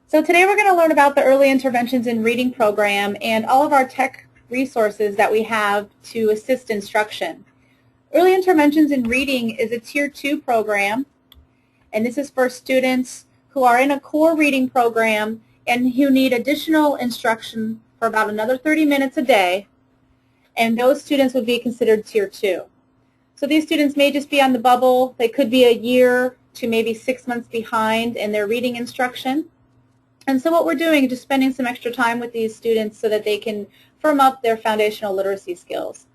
So today we're going to learn about the Early Interventions in Reading program and all of our tech resources that we have to assist instruction. Early Interventions in Reading is a Tier 2 program, and this is for students who are in a core reading program and who need additional instruction for about another 30 minutes a day, and those students would be considered Tier 2. So these students may just be on the bubble. They could be a year to maybe 6 months behind in their reading instruction. And so what we're doing is just spending some extra time with these students so that they can firm up their foundational literacy skills.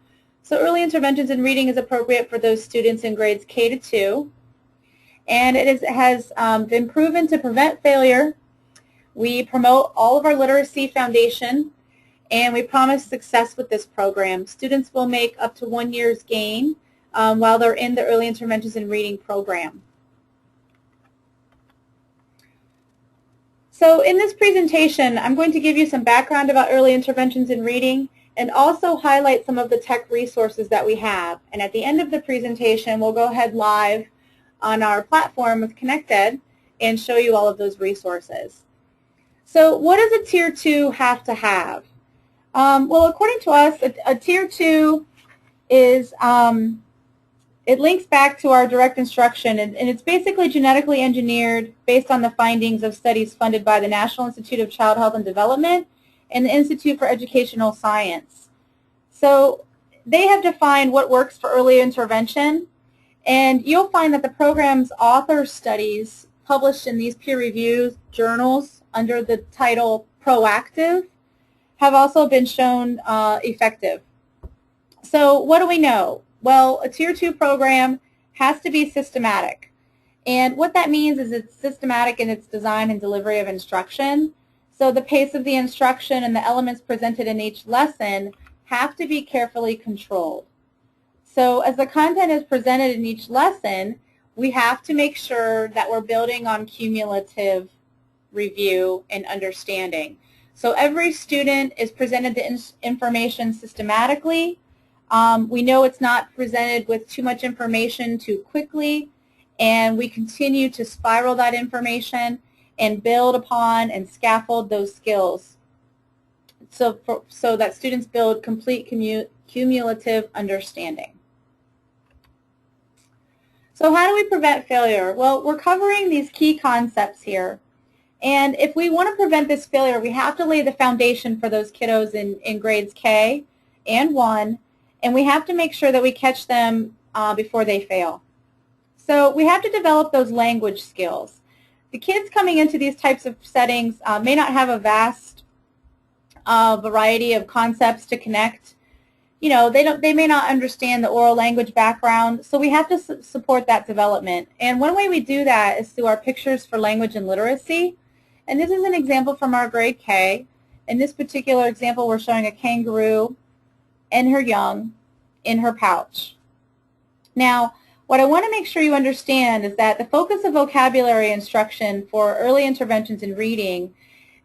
So Early Interventions in Reading is appropriate for those students in grades K to 2. And it has been proven to prevent failure. We promote all of our literacy foundation, and we promise success with this program. Students will make up to 1 year's gain while they're in the Early Interventions in Reading program. So in this presentation, I'm going to give you some background about Early Interventions in Reading and also highlight some of the tech resources that we have. And at the end of the presentation, we'll go ahead live on our platform with ConnectEd and show you all of those resources. So what does a Tier 2 have to have? Well, according to us, a Tier 2 is, it links back to our direct instruction, and it's basically genetically engineered based on the findings of studies funded by the National Institute of Child Health and Development and the Institute for Educational Science. So they have defined what works for early intervention, and you'll find that the program's author studies published in these peer-reviewed journals under the title Proactive have also been shown effective. So what do we know? Well, a Tier 2 program has to be systematic. And what that means is it's systematic in its design and delivery of instruction. So the pace of the instruction and the elements presented in each lesson have to be carefully controlled. So as the content is presented in each lesson, we have to make sure that we're building on cumulative review and understanding. So every student is presented the information systematically. We know it's not presented with too much information too quickly, and we continue to spiral that information and build upon and scaffold those skills so that students build complete cumulative understanding. So how do we prevent failure? Well, we're covering these key concepts here. And if we want to prevent this failure, we have to lay the foundation for those kiddos in grades K and 1. And we have to make sure that we catch them before they fail. So we have to develop those language skills. The kids coming into these types of settings may not have a vast variety of concepts to connect. You know, they may not understand the oral language background, so we have to support that development. And one way we do that is through our Pictures for Language and Literacy. And this is an example from our grade K. In this particular example, we're showing a kangaroo and her young in her pouch. Now, what I want to make sure you understand is that the focus of vocabulary instruction for early interventions in reading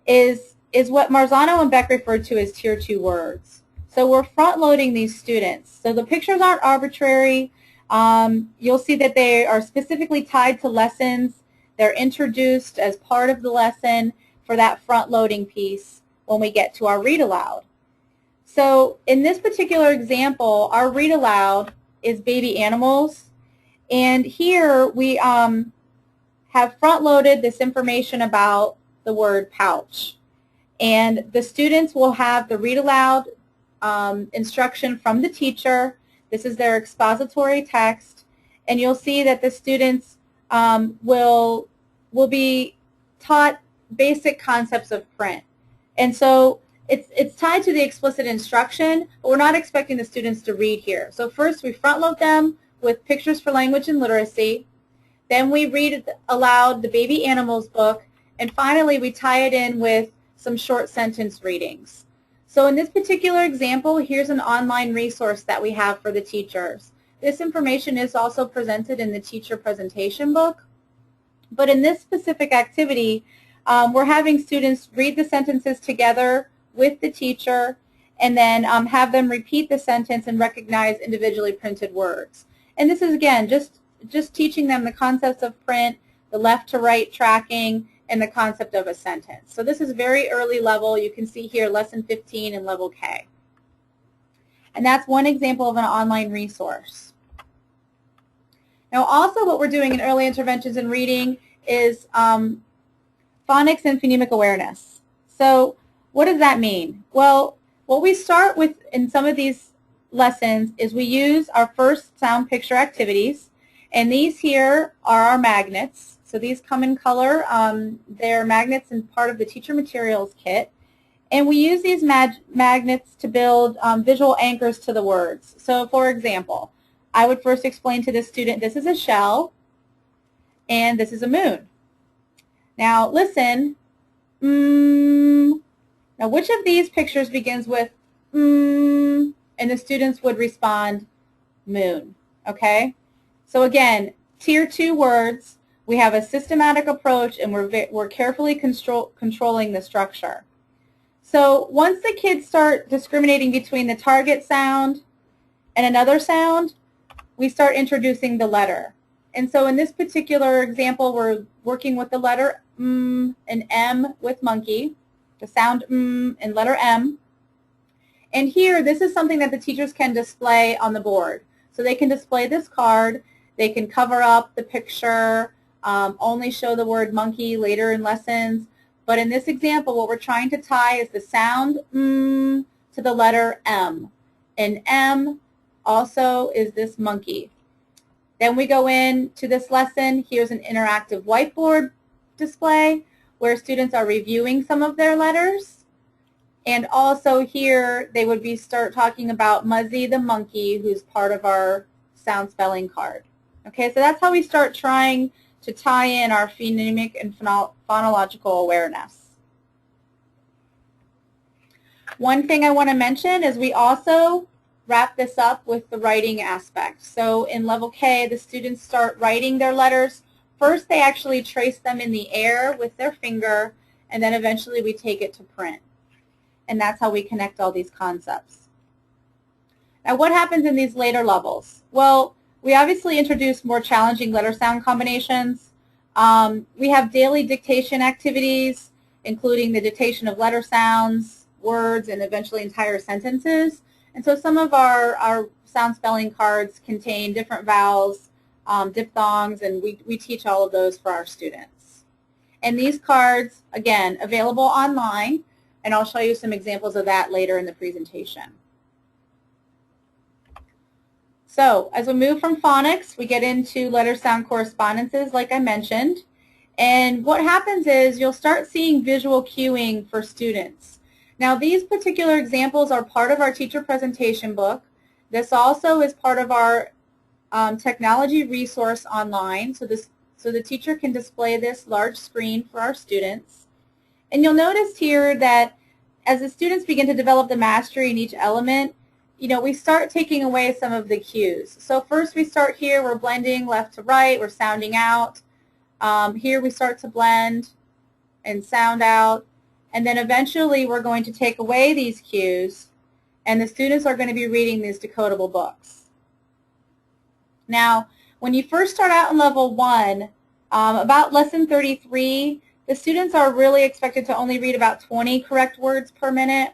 is what Marzano and Beck referred to as Tier 2 words. So we're front-loading these students. So the pictures aren't arbitrary. You'll see that they are specifically tied to lessons. They're introduced as part of the lesson for that front-loading piece when we get to our read aloud. So in this particular example, our read aloud is baby animals, and here we have front-loaded this information about the word pouch. And the students will have the read aloud instruction from the teacher. This is their expository text, and you'll see that the students will be taught basic concepts of print. And so it's tied to the explicit instruction, but we're not expecting the students to read here. So first we front load them with Pictures for Language and Literacy. Then we read aloud the Baby Animals book. And finally we tie it in with some short sentence readings. So in this particular example, here's an online resource that we have for the teachers. This information is also presented in the teacher presentation book. But in this specific activity, we're having students read the sentences together with the teacher and then have them repeat the sentence and recognize individually printed words. And this is, again, just teaching them the concepts of print, the left to right tracking, and the concept of a sentence. So this is very early level. You can see here lesson 15 in level K. And that's one example of an online resource. Now also what we're doing in early interventions in reading is phonics and phonemic awareness. So what does that mean? Well, what we start with in some of these lessons is we use our first sound picture activities, and these here are our magnets. So these come in color. They're magnets and part of the teacher materials kit. And we use these magnets to build visual anchors to the words. So for example, I would first explain to the student, this is a shell and this is a moon. Now listen. Now which of these pictures begins with and the students would respond moon. Okay? So again, tier 2 words. We have a systematic approach, and we're carefully controlling the structure. So once the kids start discriminating between the target sound and another sound, we start introducing the letter. And so in this particular example, we're working with the letter and M with monkey, the sound and letter M. And here, this is something that the teachers can display on the board. So they can display this card. They can cover up the picture, only show the word monkey later in lessons. But in this example, what we're trying to tie is the sound to the letter M. And M also is this monkey. Then we go into this lesson. Here's an interactive whiteboard display where students are reviewing some of their letters. And also here, they would start talking about Muzzy the monkey, who's part of our sound spelling card. Okay, so that's how we start trying to tie in our phonemic and phonological awareness. One thing I want to mention is we also wrap this up with the writing aspect. So in level K, the students start writing their letters. First, they actually trace them in the air with their finger, and then eventually we take it to print. And that's how we connect all these concepts. Now, what happens in these later levels? Well, we obviously introduce more challenging letter sound combinations. We have daily dictation activities, including the dictation of letter sounds, words, and eventually entire sentences. And so some of our sound spelling cards contain different vowels, diphthongs, and we teach all of those for our students. And these cards, again, available online, and I'll show you some examples of that later in the presentation. So as we move from phonics, we get into letter sound correspondences, like I mentioned. And what happens is you'll start seeing visual cueing for students. Now these particular examples are part of our teacher presentation book. This also is part of our technology resource online, so the teacher can display this large screen for our students. And you'll notice here that as the students begin to develop the mastery in each element, we start taking away some of the cues. So first we start here, we're blending left to right, we're sounding out. Here we start to blend and sound out. And then eventually we're going to take away these cues, and the students are going to be reading these decodable books. Now, when you first start out in level 1, about lesson 33, the students are really expected to only read about 20 correct words per minute.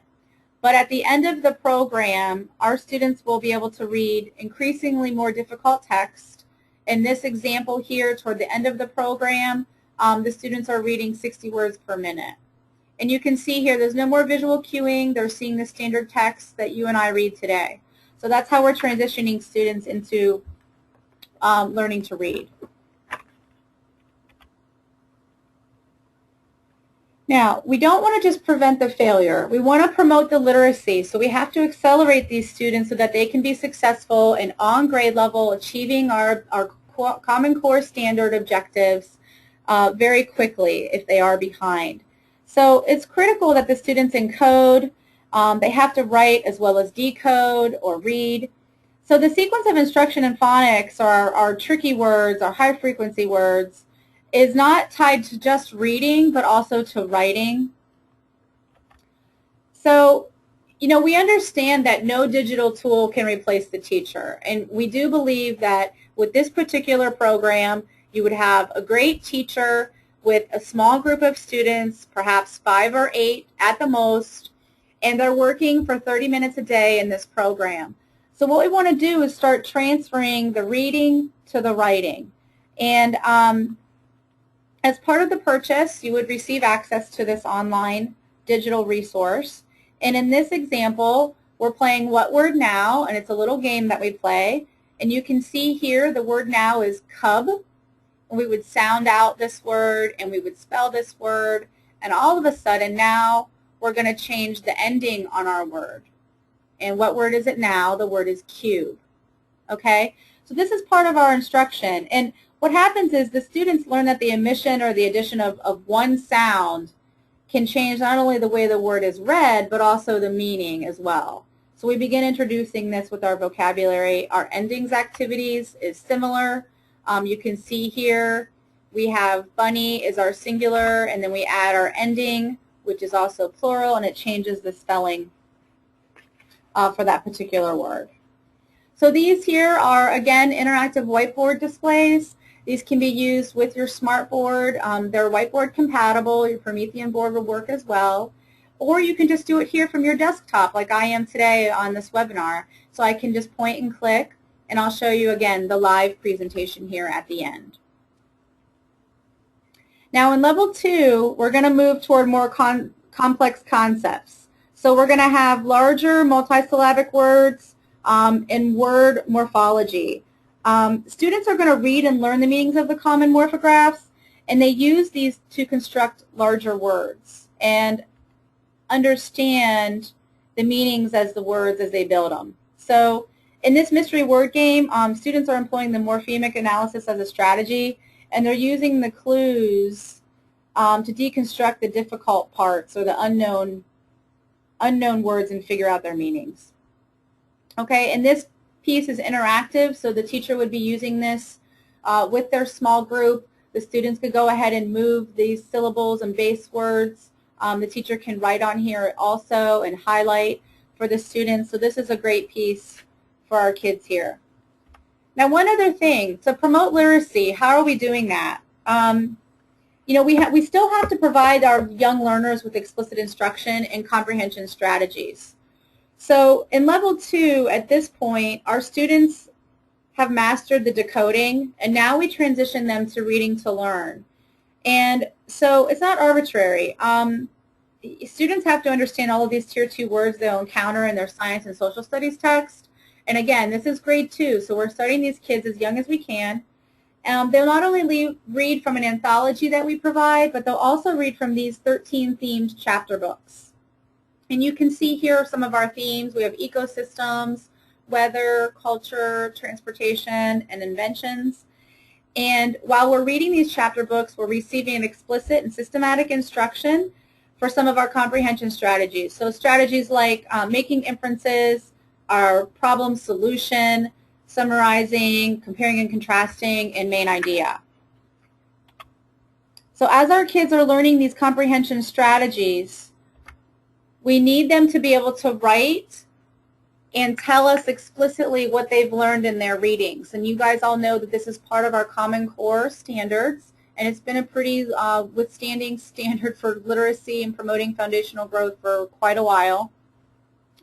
But at the end of the program, our students will be able to read increasingly more difficult text. In this example here, toward the end of the program, the students are reading 60 words per minute. And you can see here there's no more visual cueing. They're seeing the standard text that you and I read today. So that's how we're transitioning students into learning to read. Now, we don't want to just prevent the failure. We want to promote the literacy. So we have to accelerate these students so that they can be successful and on grade level achieving our Common Core standard objectives very quickly if they are behind. So it's critical that the students encode. They have to write as well as decode or read. So the sequence of instruction in phonics, our tricky words, our high frequency words, is not tied to just reading, but also to writing. So, we understand that no digital tool can replace the teacher. And we do believe that with this particular program, you would have a great teacher with a small group of students, perhaps 5 or 8 at the most, and they're working for 30 minutes a day in this program. So what we want to do is start transferring the reading to the writing. And as part of the purchase, you would receive access to this online digital resource. And in this example, we're playing What Word Now, and it's a little game that we play. And you can see here the word now is cub. And we would sound out this word, and we would spell this word. And all of a sudden now, we're going to change the ending on our word. And what word is it now? The word is cube. Okay? So this is part of our instruction. And what happens is the students learn that the omission or the addition of one sound can change not only the way the word is read, but also the meaning as well. So we begin introducing this with our vocabulary. Our endings activities is similar. You can see here we have bunny is our singular, and then we add our ending, which is also plural, and it changes the spelling for that particular word. So these here are, again, interactive whiteboard displays. These can be used with your smartboard. They're whiteboard compatible. Your Promethean board will work as well. Or you can just do it here from your desktop like I am today on this webinar. So I can just point and click, and I'll show you again the live presentation here at the end. Now in level 2, we're going to move toward more complex concepts. So we're going to have larger multisyllabic words and word morphology. Students are going to read and learn the meanings of the common morphographs, and they use these to construct larger words and understand the meanings as the words as they build them. So in this mystery word game, students are employing the morphemic analysis as a strategy, and they're using the clues to deconstruct the difficult parts or the unknown words and figure out their meanings. Okay, and this piece is interactive, so the teacher would be using this with their small group. The students could go ahead and move these syllables and base words. The teacher can write on here also and highlight for the students. So this is a great piece for our kids here. Now one other thing, to promote literacy, how are we doing that? You know, we still have to provide our young learners with explicit instruction and comprehension strategies. So in level 2, at this point, our students have mastered the decoding, and now we transition them to reading to learn. And so it's not arbitrary. Students have to understand all of these Tier 2 words they'll encounter in their science and social studies text. And again, this is grade 2, so we're starting these kids as young as we can. They'll not only read from an anthology that we provide, but they'll also read from these 13 themed chapter books. And you can see here some of our themes. We have ecosystems, weather, culture, transportation, and inventions. And while we're reading these chapter books, we're receiving an explicit and systematic instruction for some of our comprehension strategies. So strategies like making inferences, our problem solution, summarizing, comparing and contrasting, and main idea. So as our kids are learning these comprehension strategies, we need them to be able to write and tell us explicitly what they've learned in their readings. And you guys all know that this is part of our Common Core standards, and it's been a pretty withstanding standard for literacy and promoting foundational growth for quite a while.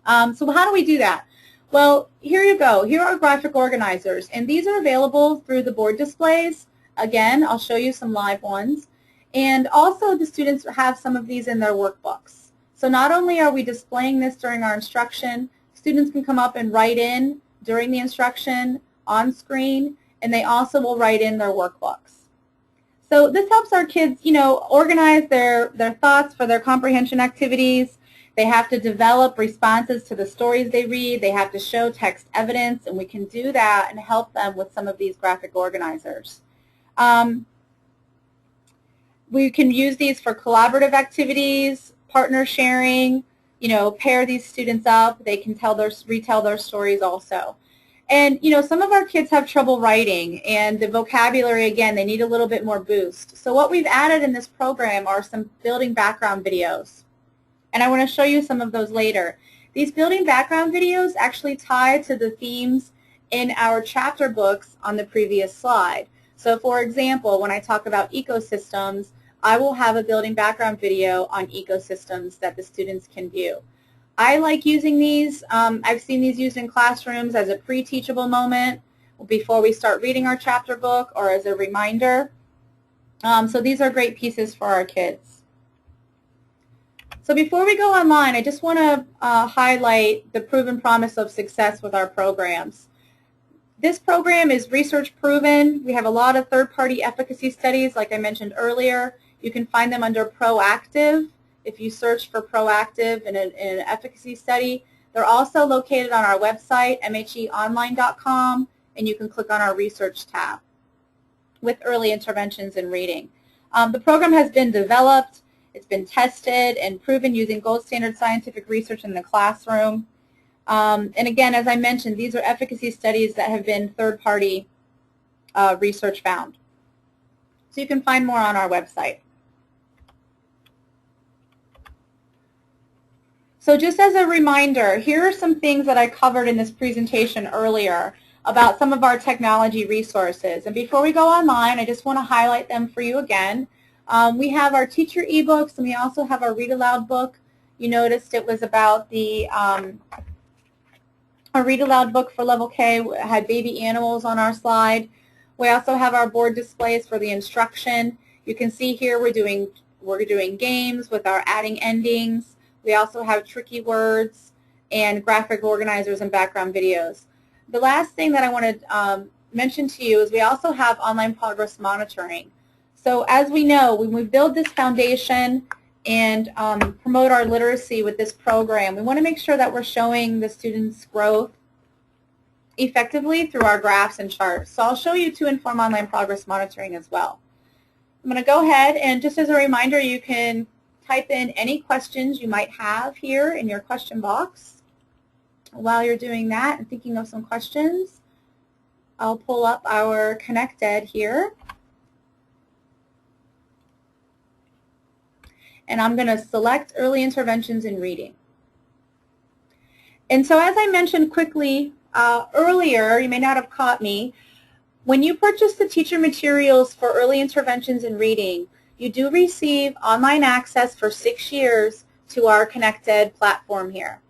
So how do we do that? Well, here you go. Here are graphic organizers, and these are available through the board displays. Again, I'll show you some live ones. And also the students have some of these in their workbooks. So not only are we displaying this during our instruction, students can come up and write in during the instruction on screen, and they also will write in their workbooks. So this helps our kids, you know, organize their thoughts for their comprehension activities. They have to develop responses to the stories they read. They have to show text evidence, and we can do that and help them with some of these graphic organizers. We can use these for collaborative activities, partner sharing, you know, pair these students up. They can retell their stories also. And, you know, some of our kids have trouble writing, and the vocabulary, again, they need a little bit more boost. So what we've added in this program are some building background videos. And I want to show you some of those later. These building background videos actually tie to the themes in our chapter books on the previous slide. So for example, when I talk about ecosystems, I will have a building background video on ecosystems that the students can view. I like using these. I've seen these used in classrooms as a pre-teachable moment before we start reading our chapter book or as a reminder. So these are great pieces for our kids. So before we go online, I just want to highlight the proven promise of success with our programs. This program is research proven. We have a lot of third-party efficacy studies, like I mentioned earlier. You can find them under Proactive. If you search for Proactive in an efficacy study, they're also located on our website, mheonline.com, and you can click on our research tab with early interventions in reading. The program has been developed, it's been tested and proven using gold standard scientific research in the classroom. And again, as I mentioned, these are efficacy studies that have been third-party research found. So you can find more on our website. So just as a reminder, here are some things that I covered in this presentation earlier about some of our technology resources. And before we go online, I just want to highlight them for you again. We have our teacher ebooks, and we also have our Read Aloud book. You noticed it was about the our Read Aloud book for Level K had baby animals on our slide. We also have our board displays for the instruction. You can see here we're doing games with our adding endings. We also have tricky words and graphic organizers and background videos. The last thing that I want to mention to you is we also have online progress monitoring. So as we know, when we build this foundation and promote our literacy with this program, we want to make sure that we're showing the students' growth effectively through our graphs and charts. So I'll show you to inform online progress monitoring as well. I'm going to go ahead and just as a reminder, you can type in any questions you might have here in your question box. While you're doing that and thinking of some questions, I'll pull up our ConnectEd here. And I'm going to select early interventions in reading. And so as I mentioned quickly earlier, you may not have caught me, when you purchase the teacher materials for early interventions in reading, you do receive online access for 6 years to our ConnectEd platform here.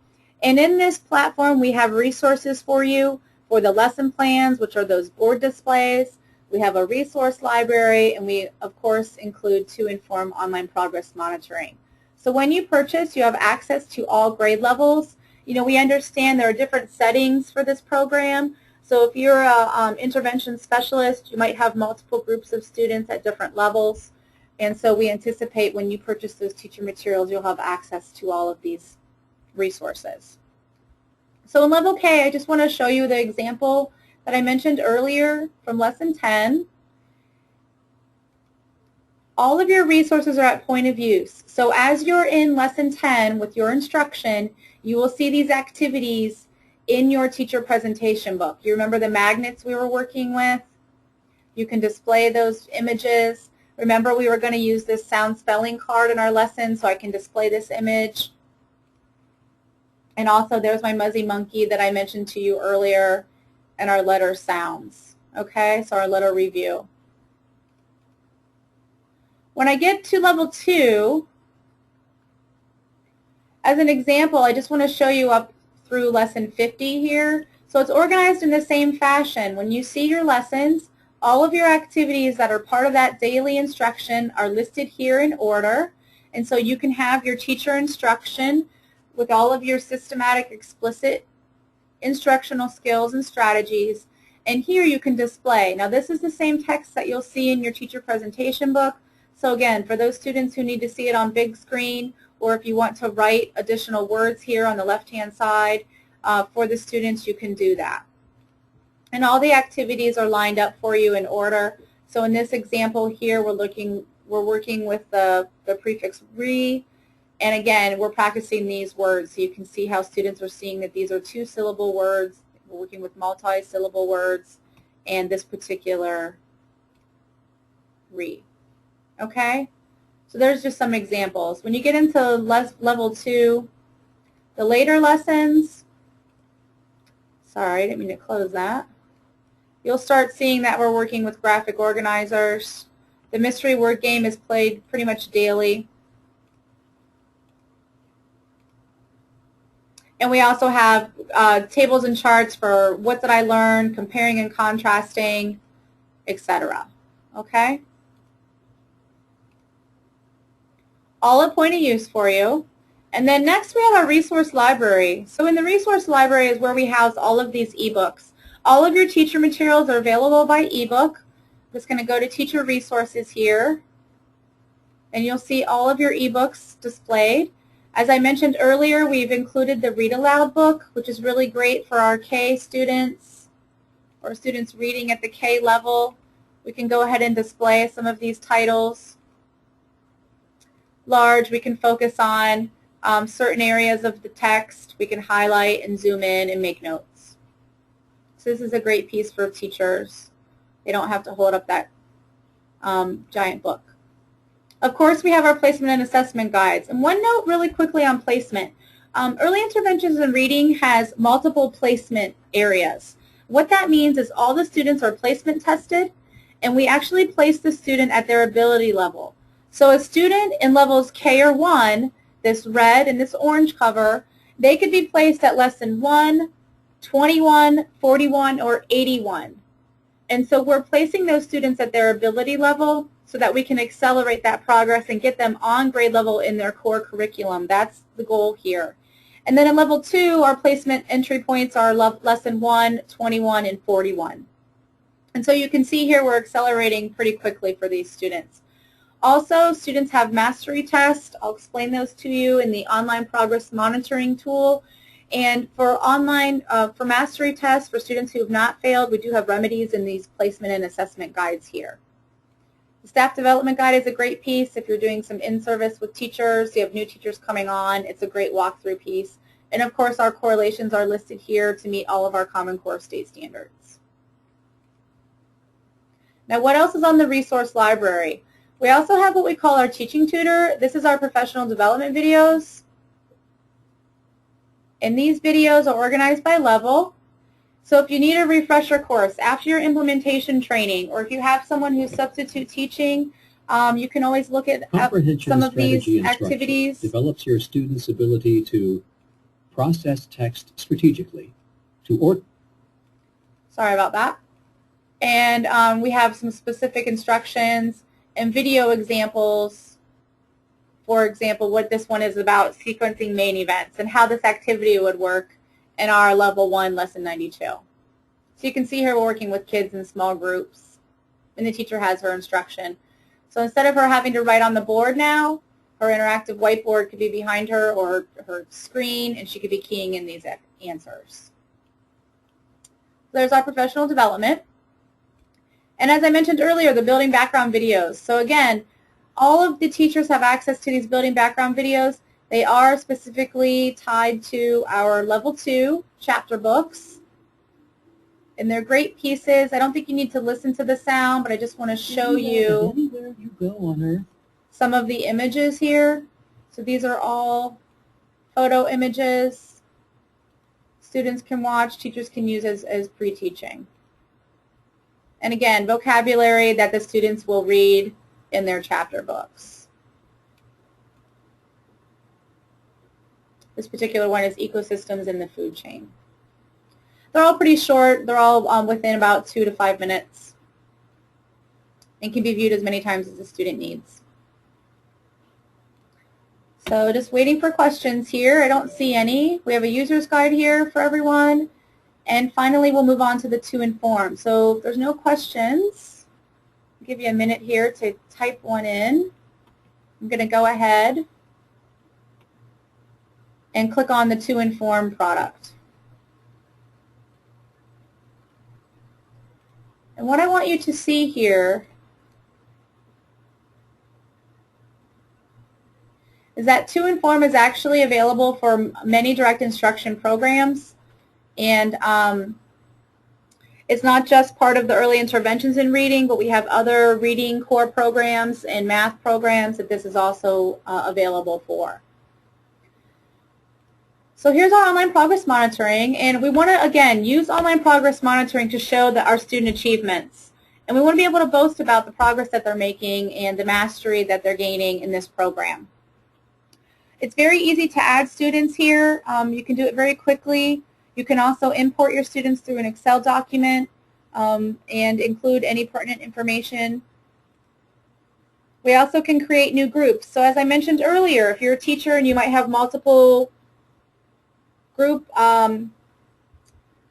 And in this platform, we have resources for you for the lesson plans, which are those board displays. We have a resource library, and we, of course, include to inform online progress monitoring. So when you purchase, you have access to all grade levels. You know, we understand there are different settings for this program. So if you're an intervention specialist, you might have multiple groups of students at different levels. And so we anticipate when you purchase those teacher materials, you'll have access to all of these resources. So in Level K, I just want to show you the example that I mentioned earlier from Lesson 10. All of your resources are at point of use. So as you're in Lesson 10 with your instruction, you will see these activities in your teacher presentation book. You remember the magnets we were working with? You can display those images. Remember, we were going to use this sound spelling card in our lesson, so I can display this image. And also, there's my Muzzy Monkey that I mentioned to you earlier, and our letter sounds. Okay, so our letter review. When I get to Level 2, as an example, I just want to show you up through Lesson 50 here. So it's organized in the same fashion. When you see your lessons, all of your activities that are part of that daily instruction are listed here in order. And so you can have your teacher instruction with all of your systematic, explicit instructional skills and strategies. And here you can display. Now this is the same text that you'll see in your teacher presentation book. So again, for those students who need to see it on big screen, or if you want to write additional words here on the left-hand side for the students, you can do that. And all the activities are lined up for you in order. So in this example here, we're working with the prefix re, and again, we're practicing these words. So you can see how students are seeing that these are 2-syllable words. We're working with multi-syllable words, and this particular re. Okay? So there's just some examples. When you get into Level 2, the later lessons, sorry, I didn't mean to close that. You'll start seeing that we're working with graphic organizers. The mystery word game is played pretty much daily. And we also have tables and charts for what did I learn, comparing and contrasting, etc. Okay? All a point of use for you. And then next we have our resource library. So in the resource library is where we house all of these ebooks. All of your teacher materials are available by ebook. I'm just going to go to teacher resources here. And you'll see all of your ebooks displayed. As I mentioned earlier, we've included the Read Aloud book, which is really great for our K students or students reading at the K level. We can go ahead and display some of these titles. Large, we can focus on certain areas of the text. We can highlight and zoom in and make notes. So this is a great piece for teachers. They don't have to hold up that giant book. Of course, we have our placement and assessment guides. And one note really quickly on placement. Early Interventions in Reading has multiple placement areas. What that means is all the students are placement tested, and we actually place the student at their ability level. So a student in levels K or 1, this red and this orange cover, they could be placed at lesson 1, 21, 41, or 81. And so we're placing those students at their ability level so that we can accelerate that progress and get them on grade level in their core curriculum. That's the goal here. And then in level 2, our placement entry points are lesson 1, 21, and 41. And so you can see here we're accelerating pretty quickly for these students. Also, students have mastery tests. I'll explain those to you in the online progress monitoring tool. And for for mastery tests, for students who have not failed, we do have remedies in these placement and assessment guides here. The staff development guide is a great piece. If you're doing some in-service with teachers, you have new teachers coming on, it's a great walkthrough piece. And of course, our correlations are listed here to meet all of our Common Core state standards. Now, what else is on the resource library? We also have what we call our teaching tutor. This is our professional development videos. And these videos are organized by level. So if you need a refresher course after your implementation training, or if you have someone who's substitute teaching, you can always look at some of these activities. Develops your students' ability to process text strategically. Sorry about that. And we have some specific instructions and video examples. For example, what this one is about, sequencing main events, and how this activity would work in our level 1 lesson 92. So you can see here we're working with kids in small groups, and the teacher has her instruction. So instead of her having to write on the board now, her interactive whiteboard could be behind her or her screen, and she could be keying in these answers. There's our professional development. And as I mentioned earlier, the building background videos. So again, all of the teachers have access to these building background videos. They are specifically tied to our level 2 chapter books. And they're great pieces. I don't think you need to listen to the sound, but I just want to show you anywhere you go on Earth. Some of the images here. So these are all photo images. Students can watch, teachers can use as pre-teaching. And again, vocabulary that the students will read in their chapter books. This particular one is ecosystems in the food chain. They're all pretty short. They're all within about 2 to 5 minutes and can be viewed as many times as the student needs. So just waiting for questions here. I don't see any. We have a user's guide here for everyone. And finally, we'll move on to the to inform. So if there's no questions, I'll give you a minute here to type one in. I'm going to go ahead and click on the to inform product. And what I want you to see here is that to inform is actually available for many direct instruction programs. And it's not just part of the early interventions in reading, but we have other reading core programs and math programs that this is also available for. So here's our online progress monitoring, and we want to, again, use online progress monitoring to show that our student achievements. And we want to be able to boast about the progress that they're making and the mastery that they're gaining in this program. It's very easy to add students here. You can do it very quickly. You can also import your students through an Excel document and include any pertinent information. We also can create new groups. So as I mentioned earlier, if you're a teacher and you might have multiple group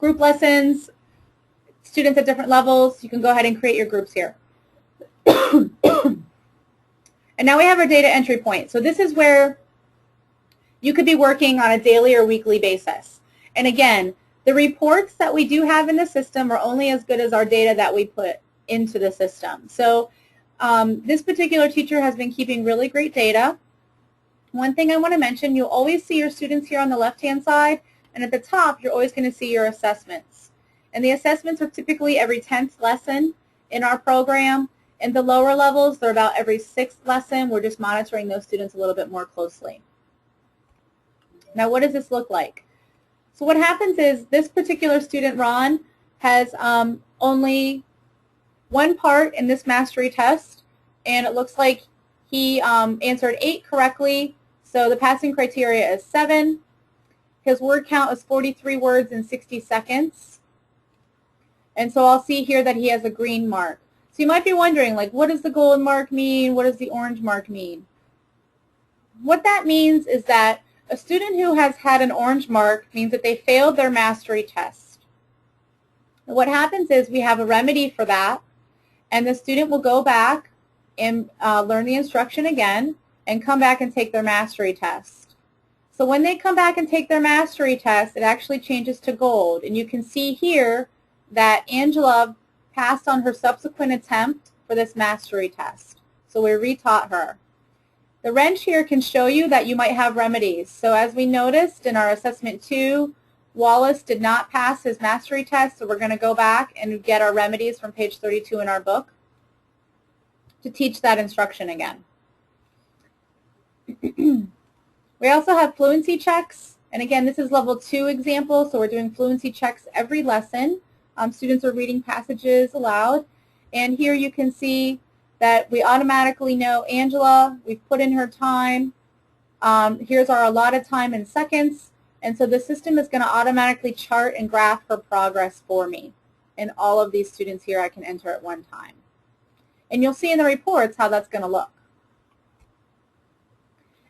lessons, students at different levels, you can go ahead and create your groups here. And now we have our data entry point. So this is where you could be working on a daily or weekly basis. And again, the reports that we do have in the system are only as good as our data that we put into the system. So this particular teacher has been keeping really great data. One thing I want to mention, you'll always see your students here on the left-hand side, and at the top, you're always going to see your assessments. And the assessments are typically every 10th lesson in our program. In the lower levels, they're about every 6th lesson. We're just monitoring those students a little bit more closely. Now, what does this look like? So what happens is this particular student, Ron, has only one part in this mastery test, and it looks like he answered 8 correctly, so the passing criteria is 7. His word count is 43 words in 60 seconds. And so I'll see here that he has a green mark. So you might be wondering, like, what does the gold mark mean? What does the orange mark mean? What that means is that a student who has had an orange mark means that they failed their mastery test. And what happens is we have a remedy for that, and the student will go back and learn the instruction again and come back and take their mastery test. So when they come back and take their mastery test, it actually changes to gold. And you can see here that Angela passed on her subsequent attempt for this mastery test. So we retaught her. The wrench here can show you that you might have remedies. So as we noticed in our assessment 2, Wallace did not pass his mastery test, so we're going to go back and get our remedies from page 32 in our book to teach that instruction again. We also have fluency checks, and again, this is level 2 example, so we're doing fluency checks every lesson. Students are reading passages aloud, and here you can see that we automatically know Angela, we've put in her time, here's our allotted time in seconds, and so the system is going to automatically chart and graph her progress for me. And all of these students here I can enter at one time. And you'll see in the reports how that's going to look.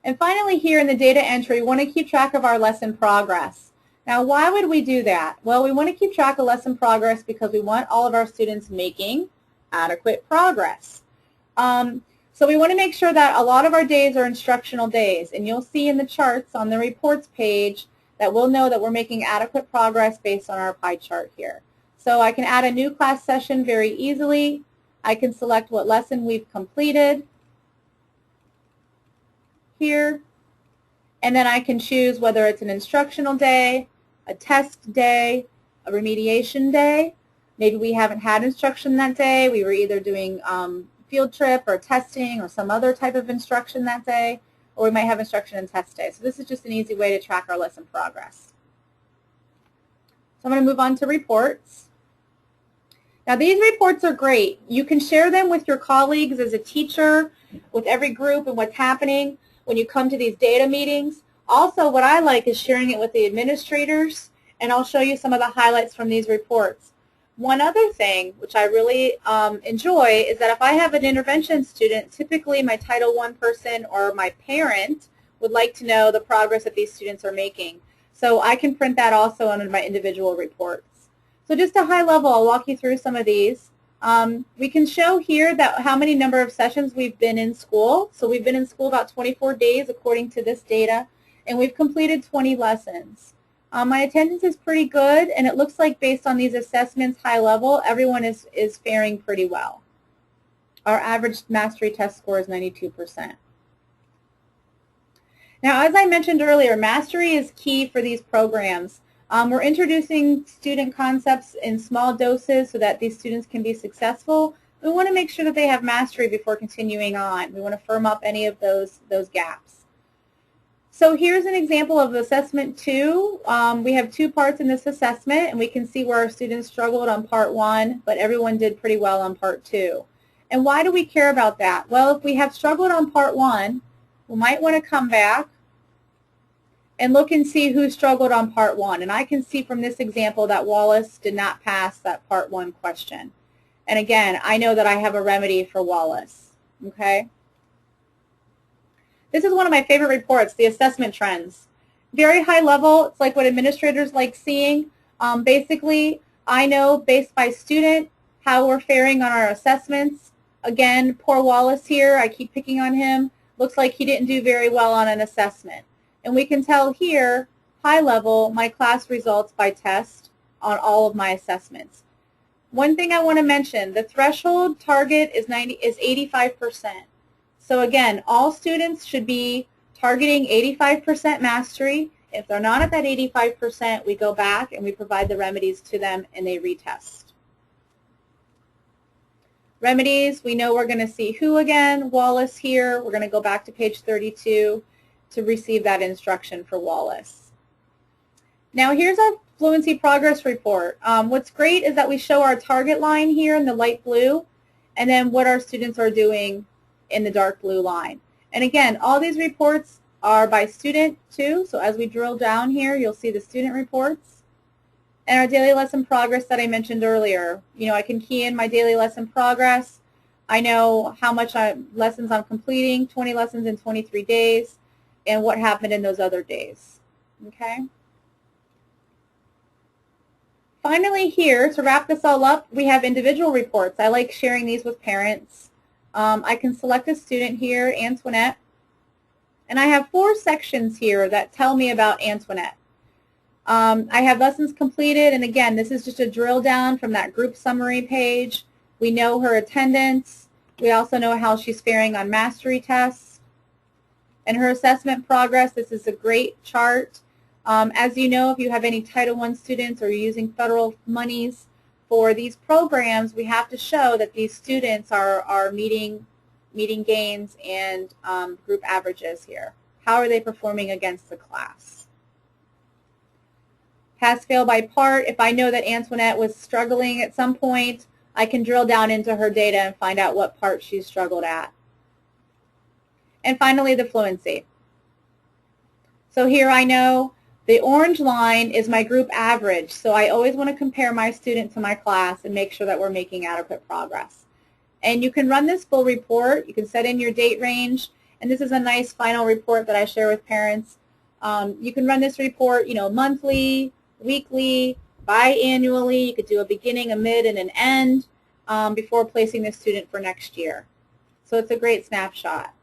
And finally here in the data entry, we want to keep track of our lesson progress. Now why would we do that? Well, we want to keep track of lesson progress because we want all of our students making adequate progress. So we want to make sure that a lot of our days are instructional days, and you'll see in the charts on the reports page that we'll know that we're making adequate progress based on our pie chart here. So I can add a new class session very easily. I can select what lesson we've completed here, and then I can choose whether it's an instructional day, a test day, a remediation day. Maybe we haven't had instruction that day. We were either doing field trip or testing or some other type of instruction that day, or we might have instruction and test day. So this is just an easy way to track our lesson progress. So I'm going to move on to reports. Now these reports are great. You can share them with your colleagues as a teacher, with every group and what's happening when you come to these data meetings. Also what I like is sharing it with the administrators, and I'll show you some of the highlights from these reports. One other thing, which I really enjoy, is that if I have an intervention student, typically my Title I person or my parent would like to know the progress that these students are making. So I can print that also on my individual reports. So just a high level, I'll walk you through some of these. We can show here that how many number of sessions we've been in school. So we've been in school about 24 days according to this data, and we've completed 20 lessons. My attendance is pretty good, and it looks like based on these assessments, high level, everyone is faring pretty well. Our average mastery test score is 92%. Now, as I mentioned earlier, mastery is key for these programs. We're introducing student concepts in small doses so that these students can be successful. We want to make sure that they have mastery before continuing on. We want to firm up any of those gaps. So here's an example of assessment 2. We have 2 parts in this assessment, and we can see where our students struggled on part 1, but everyone did pretty well on part 2. And why do we care about that? Well, if we have struggled on part 1, we might want to come back and look and see who struggled on part 1. And I can see from this example that Wallace did not pass that part 1 question. And again, I know that I have a remedy for Wallace. Okay? This is one of my favorite reports, the assessment trends. Very high level. It's like what administrators like seeing. Basically, I know based by student how we're faring on our assessments. Again, poor Wallace here. I keep picking on him. Looks like he didn't do very well on an assessment. And we can tell here, high level, my class results by test on all of my assessments. One thing I want to mention, the threshold target is 85%. So again, all students should be targeting 85% mastery. If they're not at that 85%, we go back and we provide the remedies to them and they retest. Remedies, we know we're going to see who again? Wallace here. We're going to go back to page 32 to receive that instruction for Wallace. Now here's our fluency progress report. What's great is that we show our target line here in the light blue and then what our students are doing in the dark blue line. And again, all these reports are by student too, so as we drill down here, you'll see the student reports and our daily lesson progress that I mentioned earlier. You know, I can key in my daily lesson progress. I know how much lessons I'm completing, 20 lessons in 23 days, and what happened in those other days. Okay? Finally here, to wrap this all up, we have individual reports. I like sharing these with parents. I can select a student here, Antoinette, and I have 4 sections here that tell me about Antoinette. I have lessons completed, and again, this is just a drill down from that group summary page. We know her attendance. We also know how she's faring on mastery tests. And her assessment progress, this is a great chart. As you know, if you have any Title I students or you're using federal monies for these programs, we have to show that these students are meeting gains and group averages here. How are they performing against the class? Pass-fail by part. If I know that Antoinette was struggling at some point, I can drill down into her data and find out what part she struggled at. And finally, the fluency. So here I know the orange line is my group average, so I always want to compare my student to my class and make sure that we're making adequate progress. And you can run this full report. You can set in your date range, and this is a nice final report that I share with parents. You can run this report, you know, monthly, weekly, biannually. You could do a beginning, a mid, and an end before placing the student for next year. So it's a great snapshot.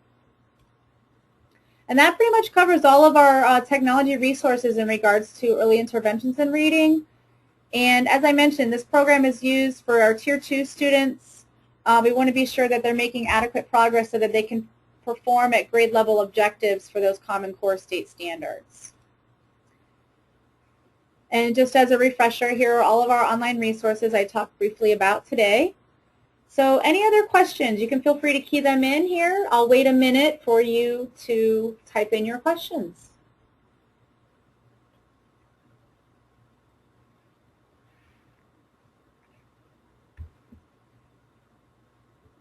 And that pretty much covers all of our technology resources in regards to early interventions in reading. And as I mentioned, this program is used for our Tier 2 students. We want to be sure that they're making adequate progress so that they can perform at grade level objectives for those Common Core state standards. And just as a refresher, here are all of our online resources I talked briefly about today. So any other questions, you can feel free to key them in here. I'll wait a minute for you to type in your questions.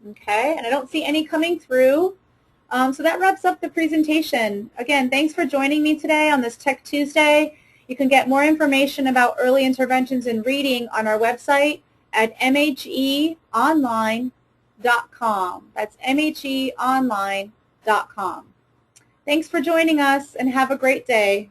Okay, and I don't see any coming through. So that wraps up the presentation. Again, thanks for joining me today on this Tech Tuesday. You can get more information about early interventions in reading on our website at mheonline.com. That's mheonline.com. Thanks for joining us and have a great day.